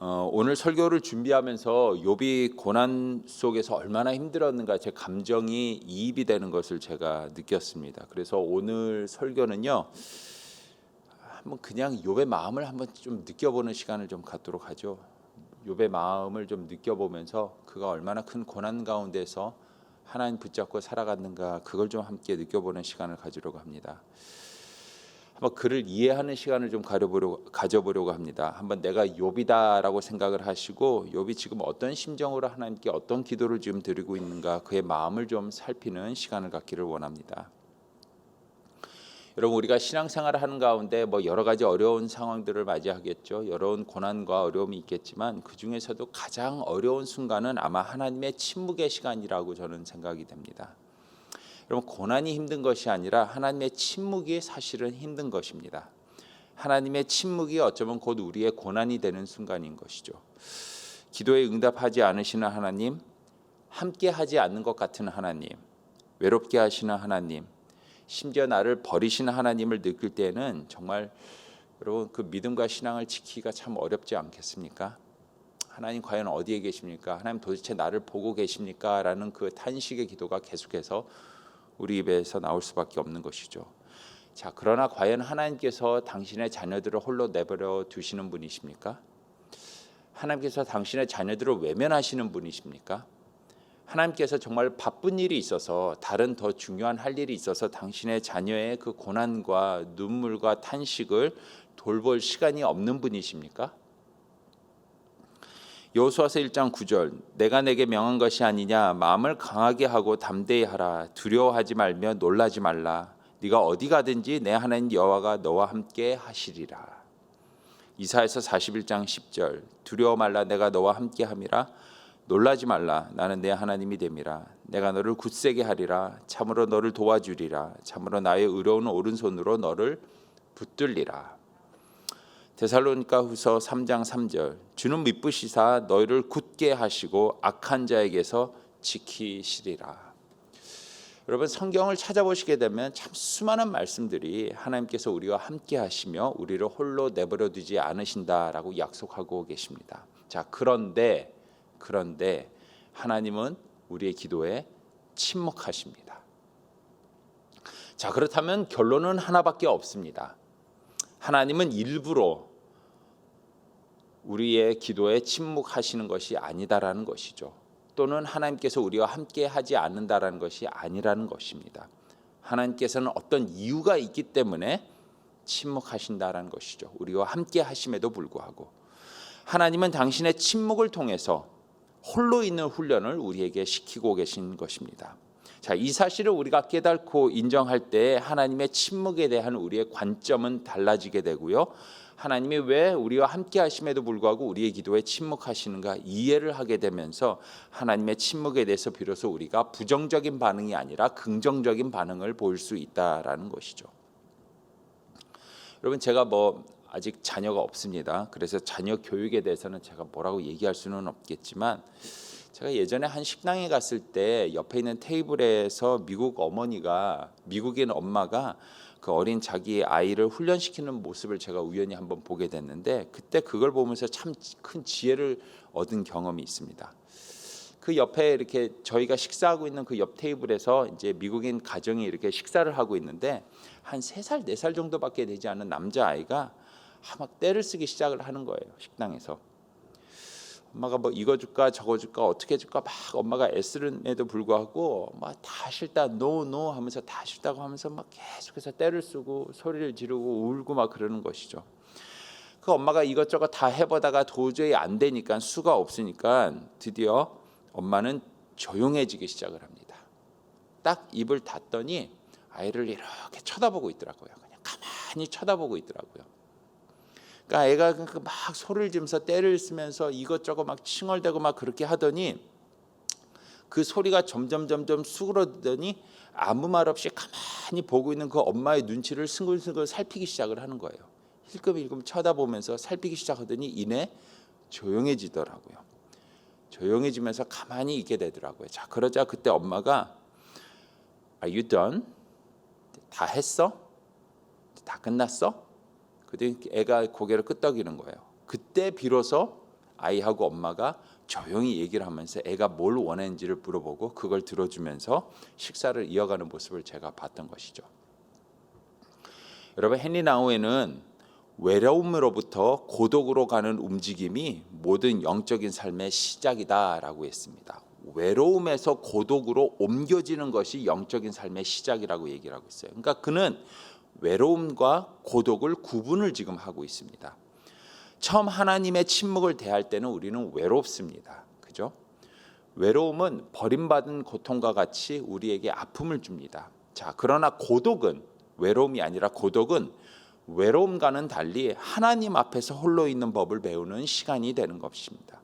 오늘 설교를 준비하면서 욥이 고난 속에서 얼마나 힘들었는가 제 감정이 이입이 되는 것을 제가 느꼈습니다. 그래서 오늘 설교는요, 한번 그냥 욥의 마음을 한번 좀 느껴보는 시간을 좀 갖도록 하죠. 욥의 마음을 좀 느껴보면서 그가 얼마나 큰 고난 가운데서 하나님 붙잡고 살아갔는가, 그걸 좀 함께 느껴보는 시간을 가지려고 합니다. 한번 그를 이해하는 시간을 좀 가져보려고 합니다. 한번 내가 욥이다라고 생각을 하시고, 욥이 지금 어떤 심정으로 하나님께 어떤 기도를 지금 드리고 있는가, 그의 마음을 좀 살피는 시간을 갖기를 원합니다. 여러분, 우리가 신앙생활을 하는 가운데 여러 가지 어려운 상황들을 맞이하겠죠. 여러 고난과 어려움이 있겠지만 그 중에서도 가장 어려운 순간은 아마 하나님의 침묵의 시간이라고 저는 생각이 됩니다. 여러분, 고난이 힘든 것이 아니라 하나님의 침묵이 사실은 힘든 것입니다. 하나님의 침묵이 어쩌면 곧 우리의 고난이 되는 순간인 것이죠. 기도에 응답하지 않으시는 하나님, 함께 하지 않는 것 같은 하나님, 외롭게 하시는 하나님, 심지어 나를 버리시는 하나님을 느낄 때는 정말 여러분, 그 믿음과 신앙을 지키기가 참 어렵지 않겠습니까? 하나님 과연 어디에 계십니까? 하나님 도대체 나를 보고 계십니까? 라는 그 탄식의 기도가 계속해서 우리 입에서 나올 수밖에 없는 것이죠. 자, 그러나 과연 하나님께서 당신의 자녀들을 홀로 내버려 두시는 분이십니까? 하나님께서 당신의 자녀들을 외면하시는 분이십니까? 하나님께서 정말 바쁜 일이 있어서, 다른 더 중요한 할 일이 있어서 당신의 자녀의 그 고난과 눈물과 탄식을 돌볼 시간이 없는 분이십니까? 여호수아서 1장 9절, 내가 내게 명한 것이 아니냐, 마음을 강하게 하고 담대히 하라, 두려워하지 말며 놀라지 말라, 네가 어디 가든지 내 하나님 여호와가 너와 함께 하시리라. 이사야서 41장 10절, 두려워 말라, 내가 너와 함께 함이라, 놀라지 말라, 나는 내 하나님이 됨이라, 내가 너를 굳세게 하리라, 참으로 너를 도와주리라, 참으로 나의 의로운 오른손으로 너를 붙들리라. 데살로니가후서 3장 3절, 주는 미쁘시사 너희를 굳게 하시고 악한 자에게서 지키시리라. 여러분, 성경을 찾아보시게 되면 참 수많은 말씀들이 하나님께서 우리와 함께 하시며 우리를 홀로 내버려 두지 않으신다라고 약속하고 계십니다. 자, 그런데 하나님은 우리의 기도에 침묵하십니다. 자, 그렇다면 결론은 하나밖에 없습니다. 하나님은 일부러 우리의 기도에 침묵하시는 것이 아니다라는 것이죠. 또는 하나님께서 우리와 함께 하지 않는다라는 것이 아니라는 것입니다. 하나님께서는 어떤 이유가 있기 때문에 침묵하신다라는 것이죠. 우리와 함께 하심에도 불구하고 하나님은 당신의 침묵을 통해서 홀로 있는 훈련을 우리에게 시키고 계신 것입니다. 자, 이 사실을 우리가 깨닫고 인정할 때 하나님의 침묵에 대한 우리의 관점은 달라지게 되고요. 하나님이 왜 우리와 함께 하심에도 불구하고 우리의 기도에 침묵하시는가 이해를 하게 되면서 하나님의 침묵에 대해서 비로소 우리가 부정적인 반응이 아니라 긍정적인 반응을 보일 수 있다라는 것이죠. 여러분, 제가 아직 자녀가 없습니다. 그래서 자녀 교육에 대해서는 제가 뭐라고 얘기할 수는 없겠지만, 제가 예전에 한 식당에 갔을 때 옆에 있는 테이블에서 미국인 엄마가 그 어린 자기 아이를 훈련시키는 모습을 제가 우연히 한번 보게 됐는데, 그때 그걸 보면서 참 큰 지혜를 얻은 경험이 있습니다. 그 옆에 이렇게 저희가 식사하고 있는 그 옆 테이블에서 이제 미국인 가정이 이렇게 식사를 하고 있는데, 한 3살, 4살 정도밖에 되지 않은 남자아이가 막 떼를 쓰기 시작을 하는 거예요. 식당에서 엄마가 이거 줄까 저거 줄까 어떻게 줄까 막 엄마가 애쓰는에도 불구하고 다 싫다, 노 하면서 다 싫다고 하면서 계속해서 떼를 쓰고 소리를 지르고 울고 그러는 것이죠. 그 엄마가 이것저것 다 해보다가 도저히 안 되니까, 수가 없으니까 드디어 엄마는 조용해지기 시작을 합니다. 딱 입을 닫더니 아이를 이렇게 쳐다보고 있더라고요. 그냥 가만히 쳐다보고 있더라고요. 그러니까 애가 막 소리를 지면서 떼를 쓰면서 이것저것 칭얼대고 그렇게 하더니 그 소리가 점점 수그러들더니 아무 말 없이 가만히 보고 있는 그 엄마의 눈치를 스글스글 살피기 시작을 하는 거예요. 힐끔힐끔 쳐다보면서 살피기 시작하더니 이내 조용해지더라고요. 조용해지면서 가만히 있게 되더라고요. 자, 그러자 그때 엄마가 Are you done? 다 했어? 다 끝났어? 그때 애가 고개를 끄덕이는 거예요. 그때 비로소 아이하고 엄마가 조용히 얘기를 하면서 애가 뭘 원했는지를 물어보고 그걸 들어주면서 식사를 이어가는 모습을 제가 봤던 것이죠. 여러분, 헨리 나우에는 외로움으로부터 고독으로 가는 움직임이 모든 영적인 삶의 시작이다라고 했습니다. 외로움에서 고독으로 옮겨지는 것이 영적인 삶의 시작이라고 얘기를 하고 있어요. 그러니까 그는 외로움과 고독을 구분을 지금 하고 있습니다. 처음 하나님의 침묵을 대할 때는 우리는 외롭습니다. 그죠? 외로움은 버림받은 고통과 같이 우리에게 아픔을 줍니다. 자, 그러나 고독은, 외로움이 아니라 고독은 외로움과는 달리 하나님 앞에서 홀로 있는 법을 배우는 시간이 되는 것입니다.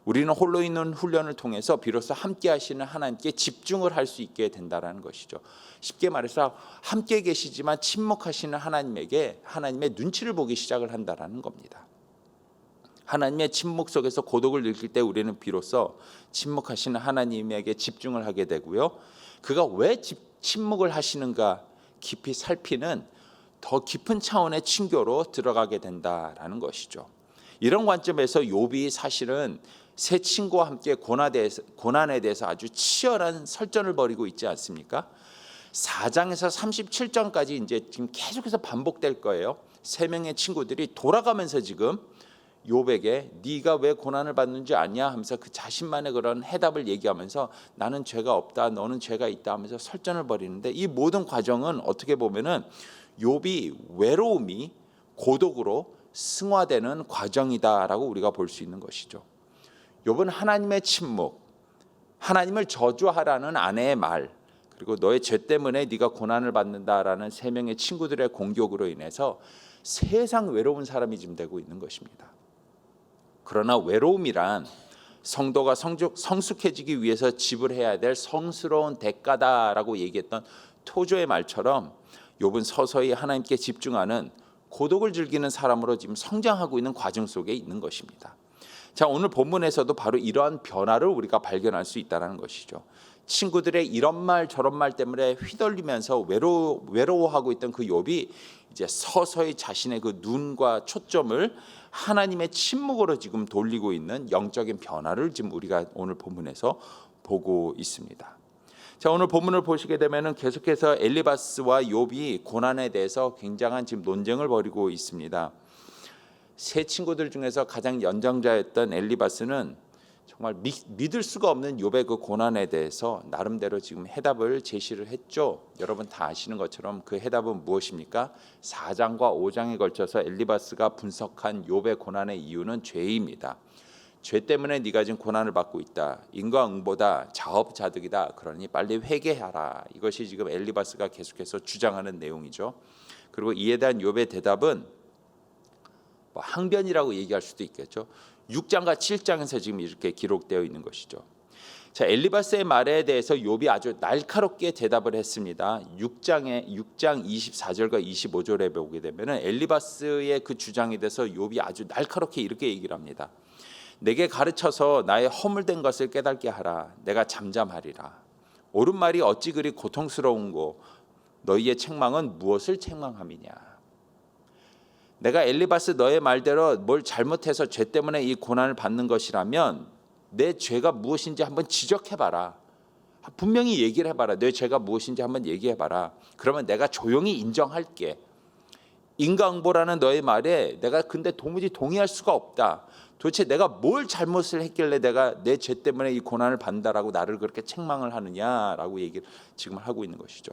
우리는 홀로 있는 훈련을 통해서 비로소 함께 하시는 하나님께 집중을 할 수 있게 된다는 것이죠. 쉽게 말해서 함께 계시지만 침묵하시는 하나님에게 하나님의 눈치를 보기 시작을 한다는 겁니다. 하나님의 침묵 속에서 고독을 느낄 때 우리는 비로소 침묵하시는 하나님에게 집중을 하게 되고요. 그가 왜 침묵을 하시는가 깊이 살피는 더 깊은 차원의 친교로 들어가게 된다라는 것이죠. 이런 관점에서 욥이 사실은 새 친구와 함께 고난에 대해서 아주 치열한 설전을 벌이고 있지 않습니까? 4장에서 37장까지 이제 지금 계속해서 반복될 거예요. 세 명의 친구들이 돌아가면서 지금 욥에게 네가 왜 고난을 받는지 아냐 하면서 그 자신만의 그런 해답을 얘기하면서 나는 죄가 없다, 너는 죄가 있다 하면서 설전을 벌이는데 이 모든 과정은 어떻게 보면은 욥이 외로움이 고독으로 승화되는 과정이다라고 우리가 볼 수 있는 것이죠. 욥은 하나님의 침묵, 하나님을 저주하라는 아내의 말, 그리고 너의 죄 때문에 네가 고난을 받는다라는 세 명의 친구들의 공격으로 인해서 세상 외로운 사람이 지금 되고 있는 것입니다. 그러나 외로움이란 성도가 성숙해지기 위해서 지불해야 될 성스러운 대가다라고 얘기했던 토조의 말처럼 욥은 서서히 하나님께 집중하는 고독을 즐기는 사람으로 지금 성장하고 있는 과정 속에 있는 것입니다. 자, 오늘 본문에서도 바로 이러한 변화를 우리가 발견할 수 있다는 것이죠. 친구들의 이런 말 저런 말 때문에 휘둘리면서 외로워하고 있던 그 욥이 이제 서서히 자신의 그 눈과 초점을 하나님의 침묵으로 지금 돌리고 있는 영적인 변화를 지금 우리가 오늘 본문에서 보고 있습니다. 자, 오늘 본문을 보시게 되면은 계속해서 엘리바스와 욥이 고난에 대해서 굉장한 지금 논쟁을 벌이고 있습니다. 세 친구들 중에서 가장 연장자였던 엘리바스는 정말 믿을 수가 없는 욥의 그 고난에 대해서 나름대로 지금 해답을 제시를 했죠. 여러분 다 아시는 것처럼 그 해답은 무엇입니까? 4장과 5장에 걸쳐서 엘리바스가 분석한 욥의 고난의 이유는 죄입니다. 죄 때문에 네가 지금 고난을 받고 있다. 인과응보다 자업자득이다. 그러니 빨리 회개하라. 이것이 지금 엘리바스가 계속해서 주장하는 내용이죠. 그리고 이에 대한 욥의 대답은 항변이라고 얘기할 수도 있겠죠. 6장과 7장에서 지금 이렇게 기록되어 있는 것이죠. 자, 엘리바스의 말에 대해서 욥이 아주 날카롭게 대답을 했습니다. 6장 24절과 25절에 보게 되면은 엘리바스의 그 주장에 대해서 욥이 아주 날카롭게 이렇게 얘기를 합니다. 내게 가르쳐서 나의 허물된 것을 깨닫게 하라. 내가 잠잠하리라. 옳은 말이 어찌 그리 고통스러운고 너희의 책망은 무엇을 책망함이냐. 내가 엘리바스 너의 말대로 뭘 잘못해서 죄 때문에 이 고난을 받는 것이라면 내 죄가 무엇인지 한번 지적해봐라. 분명히 얘기를 해봐라. 내 죄가 무엇인지 한번 얘기해봐라. 그러면 내가 조용히 인정할게. 인과응보라는 너의 말에 내가 근데 도무지 동의할 수가 없다. 도대체 내가 뭘 잘못을 했길래 내가 내 죄 때문에 이 고난을 받는다라고 나를 그렇게 책망을 하느냐라고 얘기를 지금 하고 있는 것이죠.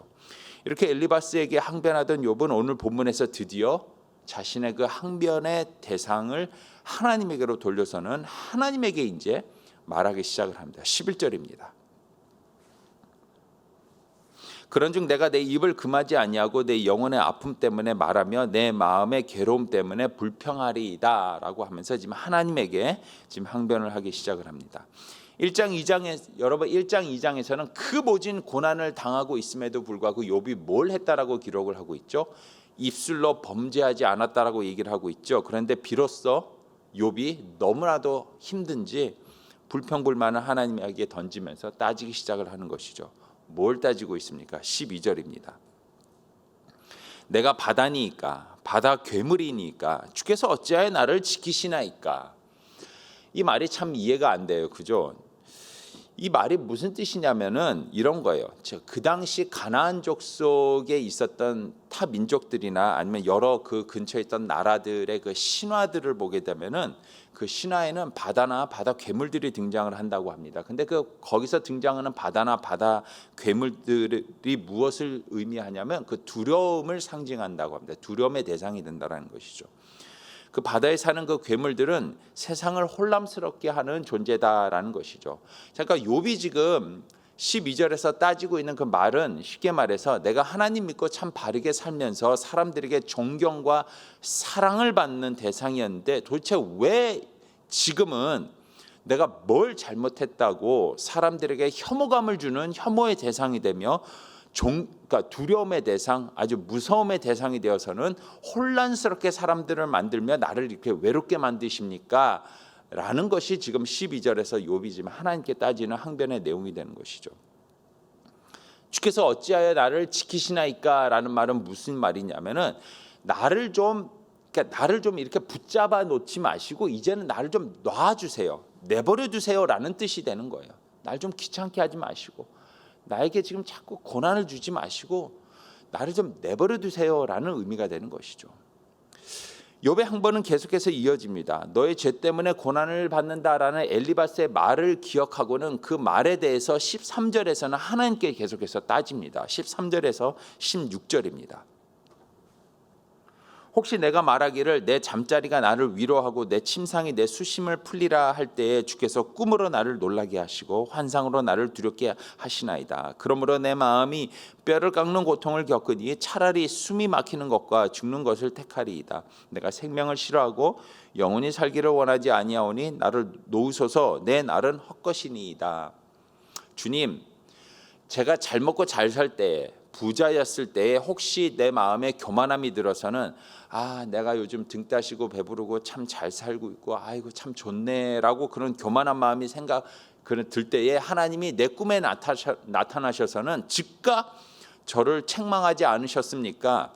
이렇게 엘리바스에게 항변하던 욥은 오늘 본문에서 드디어 자신의 그 항변의 대상을 하나님에게로 돌려서는 하나님에게 이제 말하기 시작을 합니다. 11절입니다. 그런즉 내가 내 입을 금하지 아니하고 내 영혼의 아픔 때문에 말하며 내 마음의 괴로움 때문에 불평하리이다라고 하면서 지금 하나님에게 지금 항변을 하기 시작을 합니다. 1장 2장에 여러분 1장 2장에서는 그 모진 고난을 당하고 있음에도 불구하고 욥이 뭘 했다라고 기록을 하고 있죠. 입술로 범죄하지 않았다라고 얘기를 하고 있죠. 그런데 비로소 욥이 너무나도 힘든지 불평불만을 하나님에게 던지면서 따지기 시작을 하는 것이죠. 뭘 따지고 있습니까? 12절입니다. 내가 바다니까 바다 괴물이니까 주께서 어찌하여 나를 지키시나이까. 이 말이 참 이해가 안 돼요. 그죠? 이 말이 무슨 뜻이냐면은 이런 거예요. 그 당시 가나안 족속에 있었던 타 민족들이나 아니면 여러 그 근처에 있던 나라들의 그 신화들을 보게 되면은 그 신화에는 바다나 바다 괴물들이 등장을 한다고 합니다. 근데 그 거기서 등장하는 바다나 바다 괴물들이 무엇을 의미하냐면 그 두려움을 상징한다고 합니다. 두려움의 대상이 된다라는 것이죠. 그 바다에 사는 그 괴물들은 세상을 혼란스럽게 하는 존재다라는 것이죠. 그러니까 욥이 지금 12절에서 따지고 있는 그 말은 쉽게 말해서 내가 하나님 믿고 참 바르게 살면서 사람들에게 존경과 사랑을 받는 대상이었는데 도대체 왜 지금은 내가 뭘 잘못했다고 사람들에게 혐오감을 주는 혐오의 대상이 되며 그러니까 두려움의 대상, 아주 무서움의 대상이 되어서는 혼란스럽게 사람들을 만들며 나를 이렇게 외롭게 만드십니까? 라는 것이 지금 12절에서 욥이 지금 하나님께 따지는 항변의 내용이 되는 것이죠. 주께서 어찌하여 나를 지키시나이까? 라는 말은 무슨 말이냐면은 나를 좀 이렇게 붙잡아 놓지 마시고 이제는 나를 좀 놔주세요. 내버려 두세요라는 뜻이 되는 거예요. 날 좀 귀찮게 하지 마시고 나에게 지금 자꾸 고난을 주지 마시고 나를 좀 내버려 두세요라는 의미가 되는 것이죠. 욥의 항변은 계속해서 이어집니다. 너의 죄 때문에 고난을 받는다라는 엘리바스의 말을 기억하고는 그 말에 대해서 13절에서는 하나님께 계속해서 따집니다. 13절에서 16절입니다. 혹시 내가 말하기를 내 잠자리가 나를 위로하고 내 침상이 내 수심을 풀리라 할 때에 주께서 꿈으로 나를 놀라게 하시고 환상으로 나를 두렵게 하시나이다. 그러므로 내 마음이 뼈를 깎는 고통을 겪으니 차라리 숨이 막히는 것과 죽는 것을 택하리이다. 내가 생명을 싫어하고 영원히 살기를 원하지 아니하오니 나를 놓으소서. 내 날은 헛것이니이다. 주님, 제가 잘 먹고 잘 살 때에 부자였을 때에 혹시 내 마음에 교만함이 들어서는 내가 요즘 등 따시고 배부르고 참 잘 살고 있고 아이고 참 좋네라고 그런 교만한 마음이 들 때에 하나님이 내 꿈에 나타나셔서는 즉각 저를 책망하지 않으셨습니까?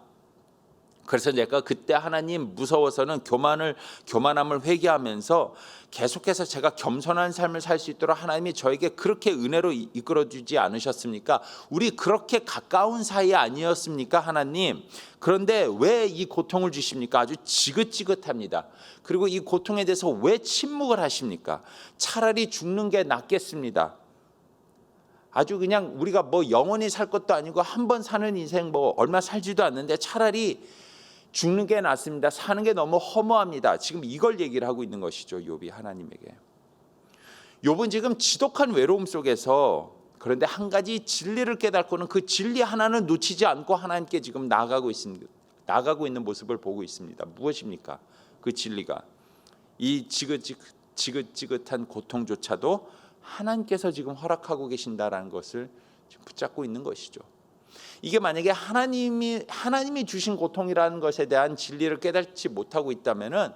그래서 내가 그때 하나님 무서워서는 교만함을 회개하면서 계속해서 제가 겸손한 삶을 살 수 있도록 하나님이 저에게 그렇게 은혜로 이끌어주지 않으셨습니까? 우리 그렇게 가까운 사이 아니었습니까 하나님? 그런데 왜 이 고통을 주십니까? 아주 지긋지긋합니다. 그리고 이 고통에 대해서 왜 침묵을 하십니까? 차라리 죽는 게 낫겠습니다. 아주 그냥 우리가 뭐 영원히 살 것도 아니고 한 번 사는 인생 뭐 얼마 살지도 않는데 차라리 죽는 게 낫습니다. 사는 게 너무 허무합니다. 지금 이걸 얘기를 하고 있는 것이죠. 욥이 하나님에게. 욥은 지금 지독한 외로움 속에서 그런데 한 가지 진리를 깨닫고는 그 진리 하나는 놓치지 않고 하나님께 지금 나아가고 있는 모습을 보고 있습니다. 무엇입니까? 그 진리가 이 지긋지긋한 고통조차도 하나님께서 지금 허락하고 계신다라는 것을 붙잡고 있는 것이죠. 이게 만약에 하나님이 주신 고통이라는 것에 대한 진리를 깨닫지 못하고 있다면은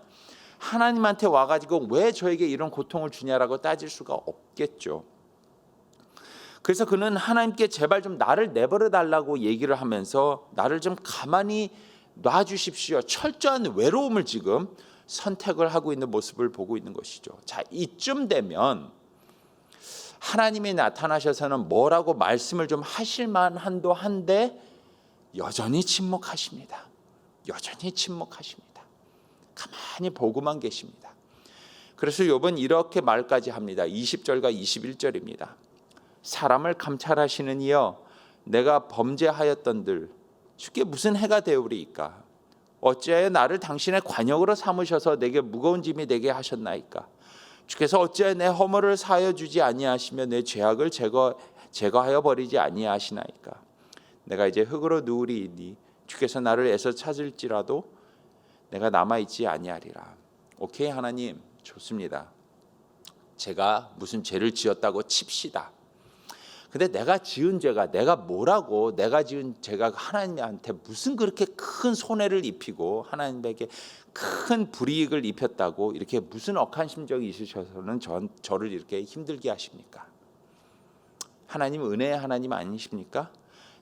하나님한테 와가지고 왜 저에게 이런 고통을 주냐라고 따질 수가 없겠죠. 그래서 그는 하나님께 제발 좀 나를 내버려 달라고 얘기를 하면서 나를 좀 가만히 놔주십시오. 철저한 외로움을 지금 선택을 하고 있는 모습을 보고 있는 것이죠. 자, 이쯤 되면 하나님이 나타나셔서는 뭐라고 말씀을 좀 하실 만한도 한데 여전히 침묵하십니다. 여전히 침묵하십니다. 가만히 보고만 계십니다. 그래서 욥은 이렇게 말까지 합니다. 20절과 21절입니다. 사람을 감찰하시는 이여 내가 범죄하였던들 주께 무슨 해가 되오리이까? 어찌하여 나를 당신의 관역으로 삼으셔서 내게 무거운 짐이 되게 하셨나이까? 주께서 어찌하여 내 허물을 사하여 주지 아니하시며 내 죄악을 제거하여 버리지 아니하시나이까? 내가 이제 흙으로 누우리이니 주께서 나를 애써 찾을지라도 내가 남아있지 아니하리라. 오케이 하나님, 좋습니다. 제가 무슨 죄를 지었다고 칩시다. 근데 내가 지은 죄가 내가 지은 죄가 하나님한테 무슨 그렇게 큰 손해를 입히고 하나님에게 큰 불이익을 입혔다고 이렇게 무슨 억한 심정이 있으셔서는 저를 이렇게 힘들게 하십니까? 하나님 은혜의 하나님 아니십니까?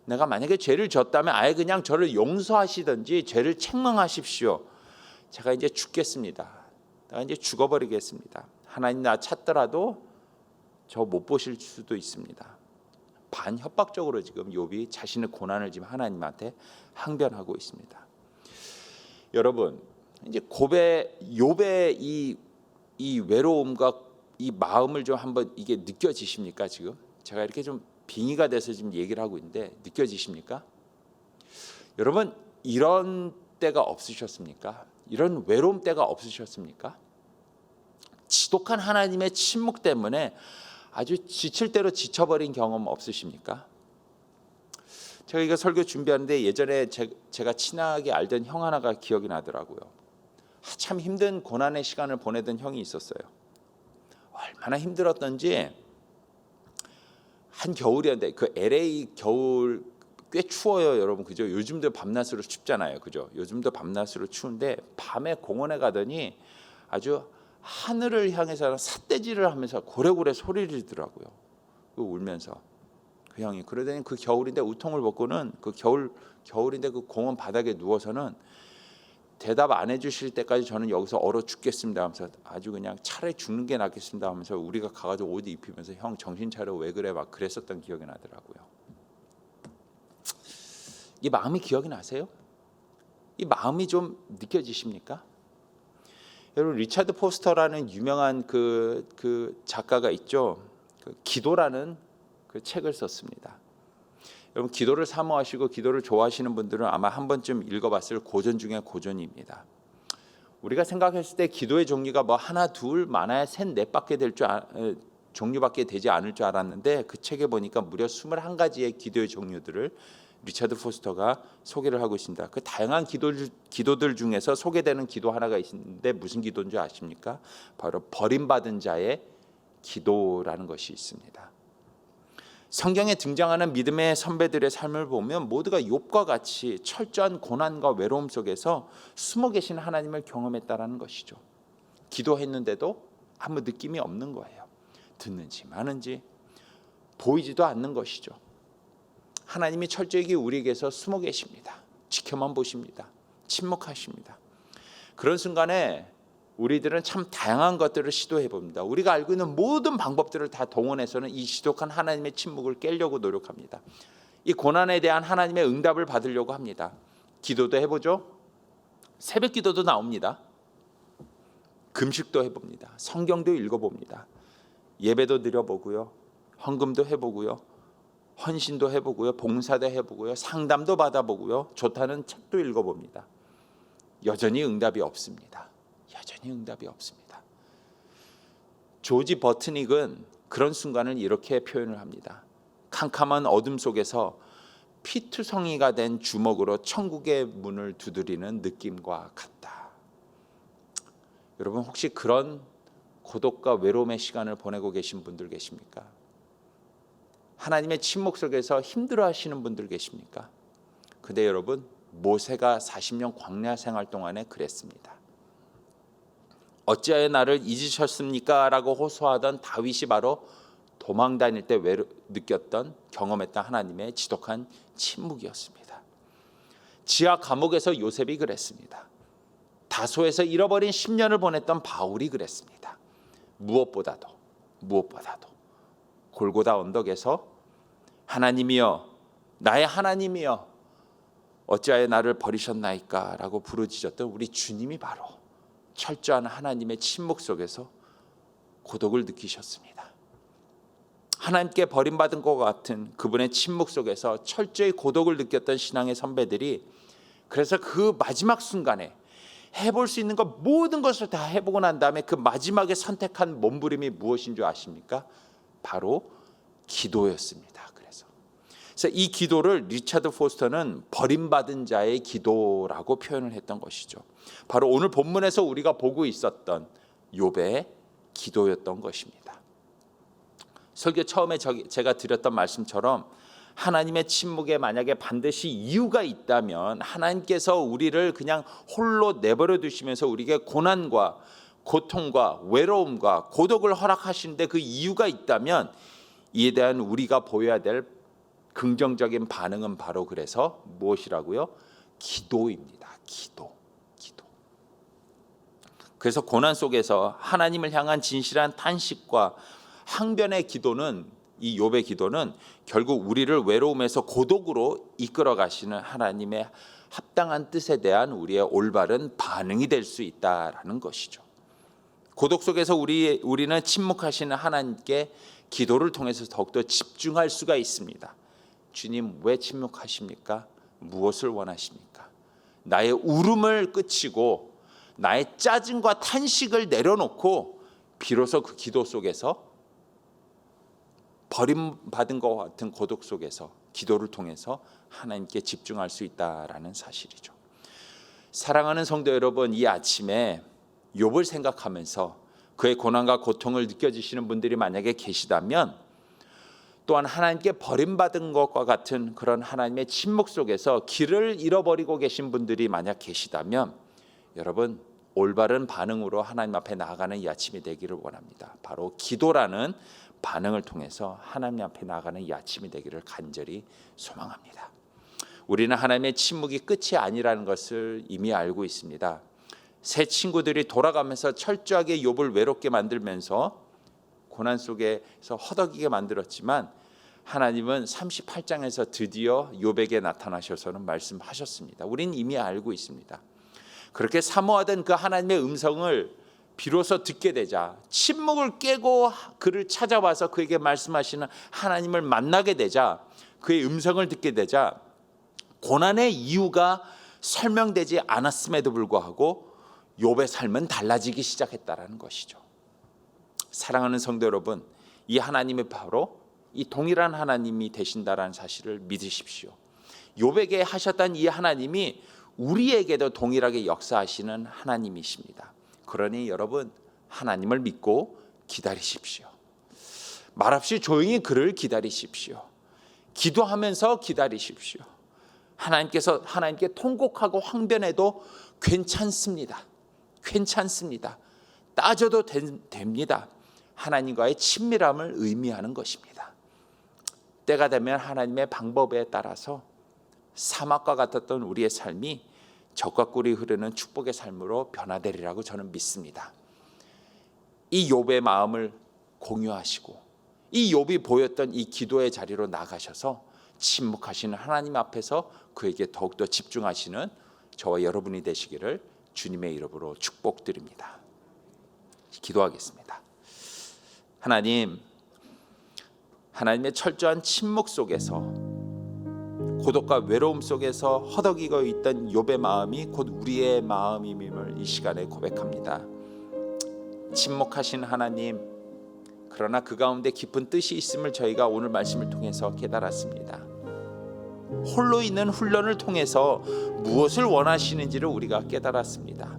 내가 만약에 죄를 졌다면 아예 그냥 저를 용서하시든지 죄를 책망하십시오. 제가 이제 죽겠습니다. 내가 이제 죽어버리겠습니다. 하나님 나 찾더라도 저 못 보실 수도 있습니다. 반협박적으로 지금 욥이 자신의 고난을 지금 하나님한테 항변하고 있습니다. 여러분, 이제 욥의 이 외로움과 이 마음을 좀 한번 이게 느껴지십니까? 지금 제가 이렇게 좀 빙의가 돼서 지금 얘기를 하고 있는데 느껴지십니까? 여러분, 이런 때가 없으셨습니까? 이런 외로움 때가 없으셨습니까? 지독한 하나님의 침묵 때문에 아주 지칠 대로 지쳐버린 경험 없으십니까? 제가 이거 설교 준비하는데 예전에 제가 친하게 알던 형 하나가 기억이 나더라고요. 참 힘든 고난의 시간을 보내던 형이 있었어요. 얼마나 힘들었던지 한 겨울이었는데 그 LA 겨울 꽤 추워요, 여러분. 그죠? 요즘도 밤낮으로 춥잖아요. 그죠? 요즘도 밤낮으로 추운데 밤에 공원에 가더니 아주 하늘을 향해서 삿대질을 하면서 고래고래 소리를 지르더라고요. 울면서 그 형이. 그러더니 그 겨울인데 우통을 벗고는 그 겨울인데 그 공원 바닥에 누워서는 대답 안 해주실 때까지 저는 여기서 얼어 죽겠습니다 하면서 아주 그냥 차라리 죽는 게 낫겠습니다 하면서 우리가 가가지고 옷 입히면서 형 정신 차려 왜 그래 막 그랬었던 기억이 나더라고요. 이 마음이 기억이 나세요? 이 마음이 좀 느껴지십니까? 여러분, 리차드 포스터라는 유명한 그 작가가 있죠. 그 기도라는 그 책을 썼습니다. 여러분, 기도를 사모하시고 기도를 좋아하시는 분들은 아마 한 번쯤 읽어봤을 고전 중에 고전입니다. 우리가 생각했을 때 기도의 종류가 뭐 하나 둘 많아야 셋 넷밖에 종류밖에 되지 않을 줄 알았는데 그 책에 보니까 무려 21가지의 기도의 종류들을 리차드 포스터가 소개를 하고 있습니다. 그 다양한 기도들 중에서 소개되는 기도 하나가 있는데 무슨 기도인 줄 아십니까? 바로 버림받은 자의 기도라는 것이 있습니다. 성경에 등장하는 믿음의 선배들의 삶을 보면 모두가 욥과 같이 철저한 고난과 외로움 속에서 숨어 계신 하나님을 경험했다라는 것이죠. 기도했는데도 아무 느낌이 없는 거예요. 듣는지 마는지 보이지도 않는 것이죠. 하나님이 철저히 우리에게서 숨어 계십니다. 지켜만 보십니다. 침묵하십니다. 그런 순간에 우리들은 참 다양한 것들을 시도해 봅니다. 우리가 알고 있는 모든 방법들을 다 동원해서는 이 지독한 하나님의 침묵을 깨려고 노력합니다. 이 고난에 대한 하나님의 응답을 받으려고 합니다. 기도도 해보죠. 새벽 기도도 나옵니다. 금식도 해봅니다. 성경도 읽어봅니다. 예배도 드려보고요. 헌금도 해보고요. 헌신도 해보고요. 봉사도 해보고요. 상담도 받아보고요. 좋다는 책도 읽어봅니다. 여전히 응답이 없습니다. 여전히 응답이 없습니다. 조지 버트닉은 그런 순간을 이렇게 표현을 합니다. 캄캄한 어둠 속에서 피투성이가 된 주먹으로 천국의 문을 두드리는 느낌과 같다. 여러분, 혹시 그런 고독과 외로움의 시간을 보내고 계신 분들 계십니까? 하나님의 침묵 속에서 힘들어하시는 분들 계십니까? 근데 여러분, 모세가 40년 광야 생활 동안에 그랬습니다. 어찌하여 나를 잊으셨습니까? 라고 호소하던 다윗이 바로 도망 다닐 때 느꼈던 경험했던 하나님의 지독한 침묵이었습니다. 지하 감옥에서 요셉이 그랬습니다. 다소에서 잃어버린 10년을 보냈던 바울이 그랬습니다. 무엇보다도 골고다 언덕에서 하나님이여, 나의 하나님이여, 어찌하여 나를 버리셨나이까? 라고 부르짖었던 우리 주님이 바로 철저한 하나님의 침묵 속에서 고독을 느끼셨습니다. 하나님께 버림받은 것 같은 그분의 침묵 속에서 철저히 고독을 느꼈던 신앙의 선배들이 그래서 그 마지막 순간에 해볼 수 있는 것 모든 것을 다 해보고 난 다음에 그 마지막에 선택한 몸부림이 무엇인 줄 아십니까? 바로 기도였습니다. 그래서 이 기도를 리차드 포스터는 버림받은 자의 기도라고 표현을 했던 것이죠. 바로 오늘 본문에서 우리가 보고 있었던 욥의 기도였던 것입니다. 설교 처음에 제가 드렸던 말씀처럼 하나님의 침묵에 만약에 반드시 이유가 있다면 하나님께서 우리를 그냥 홀로 내버려 두시면서 우리에게 고난과 고통과 외로움과 고독을 허락하시는데 그 이유가 있다면 이에 대한 우리가 보여야 될 긍정적인 반응은 바로 그래서 무엇이라고요? 기도입니다. 기도. 그래서 고난 속에서 하나님을 향한 진실한 탄식과 항변의 기도는, 이 욥의 기도는 결국 우리를 외로움에서 고독으로 이끌어 가시는 하나님의 합당한 뜻에 대한 우리의 올바른 반응이 될 수 있다라는 것이죠. 고독 속에서 우리는 침묵하시는 하나님께 기도를 통해서 더욱더 집중할 수가 있습니다. 주님, 왜 침묵하십니까? 무엇을 원하십니까? 나의 울음을 그치고 나의 짜증과 탄식을 내려놓고 비로소 그 기도 속에서, 버림받은 것 같은 고독 속에서 기도를 통해서 하나님께 집중할 수 있다라는 사실이죠. 사랑하는 성도 여러분, 이 아침에 욥을 생각하면서 그의 고난과 고통을 느껴지시는 분들이 만약에 계시다면, 또한 하나님께 버림받은 것과 같은 그런 하나님의 침묵 속에서 길을 잃어버리고 계신 분들이 만약 계시다면, 여러분, 올바른 반응으로 하나님 앞에 나아가는 이 아침이 되기를 원합니다. 바로 기도라는 반응을 통해서 하나님 앞에 나아가는 이 아침이 되기를 간절히 소망합니다. 우리는 하나님의 침묵이 끝이 아니라는 것을 이미 알고 있습니다. 세 친구들이 돌아가면서 철저하게 욥을 외롭게 만들면서 고난 속에서 허덕이게 만들었지만, 하나님은 38장에서 드디어 욥에게 나타나셔서는 말씀하셨습니다. 우린 이미 알고 있습니다. 그렇게 사모하던 그 하나님의 음성을 비로소 듣게 되자, 침묵을 깨고 그를 찾아와서 그에게 말씀하시는 하나님을 만나게 되자, 그의 음성을 듣게 되자 고난의 이유가 설명되지 않았음에도 불구하고 욥의 삶은 달라지기 시작했다라는 것이죠. 사랑하는 성도 여러분, 이 하나님이 바로 이 동일한 하나님이 되신다라는 사실을 믿으십시오. 욥에게 하셨던 이 하나님이 우리에게도 동일하게 역사하시는 하나님이십니다. 그러니 여러분, 하나님을 믿고 기다리십시오. 말없이 조용히 그를 기다리십시오. 기도하면서 기다리십시오. 하나님께 통곡하고 항변해도 괜찮습니다. 괜찮습니다. 따져도 됩니다. 하나님과의 친밀함을 의미하는 것입니다. 때가 되면 하나님의 방법에 따라서 사막과 같았던 우리의 삶이 젖과 꿀이 흐르는 축복의 삶으로 변화되리라고 저는 믿습니다. 이 욥의 마음을 공유하시고 이 욥이 보였던 이 기도의 자리로 나가셔서 침묵하시는 하나님 앞에서 그에게 더욱더 집중하시는 저와 여러분이 되시기를 주님의 이름으로 축복드립니다. 기도하겠습니다. 하나님의 철저한 침묵 속에서, 고독과 외로움 속에서 허덕이고 있던 욥의 마음이 곧 우리의 마음임을 이 시간에 고백합니다. 침묵하신 하나님, 그러나 그 가운데 깊은 뜻이 있음을 저희가 오늘 말씀을 통해서 깨달았습니다. 홀로 있는 훈련을 통해서 무엇을 원하시는지를 우리가 깨달았습니다.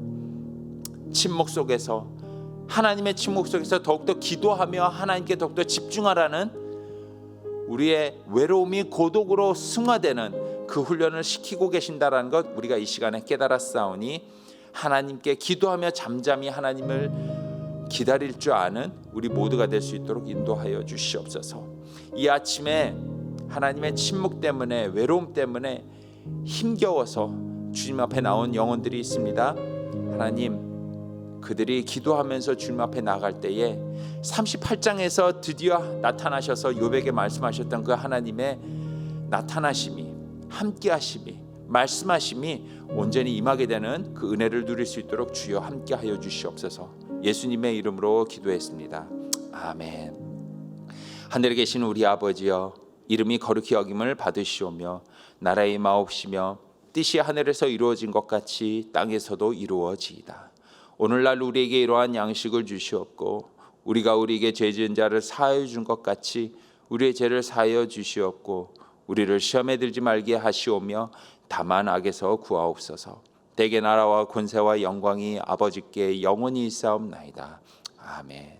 침묵 속에서, 하나님의 침묵 속에서 더욱더 기도하며 하나님께 더욱더 집중하라는, 우리의 외로움이 고독으로 승화되는 그 훈련을 시키고 계신다라는 것 우리가 이 시간에 깨달았사오니, 하나님께 기도하며 잠잠히 하나님을 기다릴 줄 아는 우리 모두가 될 수 있도록 인도하여 주시옵소서. 이 아침에 하나님의 침묵 때문에, 외로움 때문에 힘겨워서 주님 앞에 나온 영혼들이 있습니다. 하나님, 그들이 기도하면서 주님 앞에 나갈 때에 38장에서 드디어 나타나셔서 욥에게 말씀하셨던 그 하나님의 나타나심이, 함께하심이, 말씀하심이 온전히 임하게 되는 그 은혜를 누릴 수 있도록 주여 함께하여 주시옵소서. 예수님의 이름으로 기도했습니다. 아멘. 하늘에 계신 우리 아버지여, 이름이 거룩히 여김을 받으시오며 나라의 마옵시며 뜻이 하늘에서 이루어진 것 같이 땅에서도 이루어지이다. 오늘날 우리에게 이러한 양식을 주시옵고, 우리가 우리에게 죄 지은 자를 사하여 준 것 같이 우리의 죄를 사하여 주시옵고, 우리를 시험에 들지 말게 하시오며 다만 악에서 구하옵소서. 대개 나라와 권세와 영광이 아버지께 영원히 있사옵나이다. 아멘.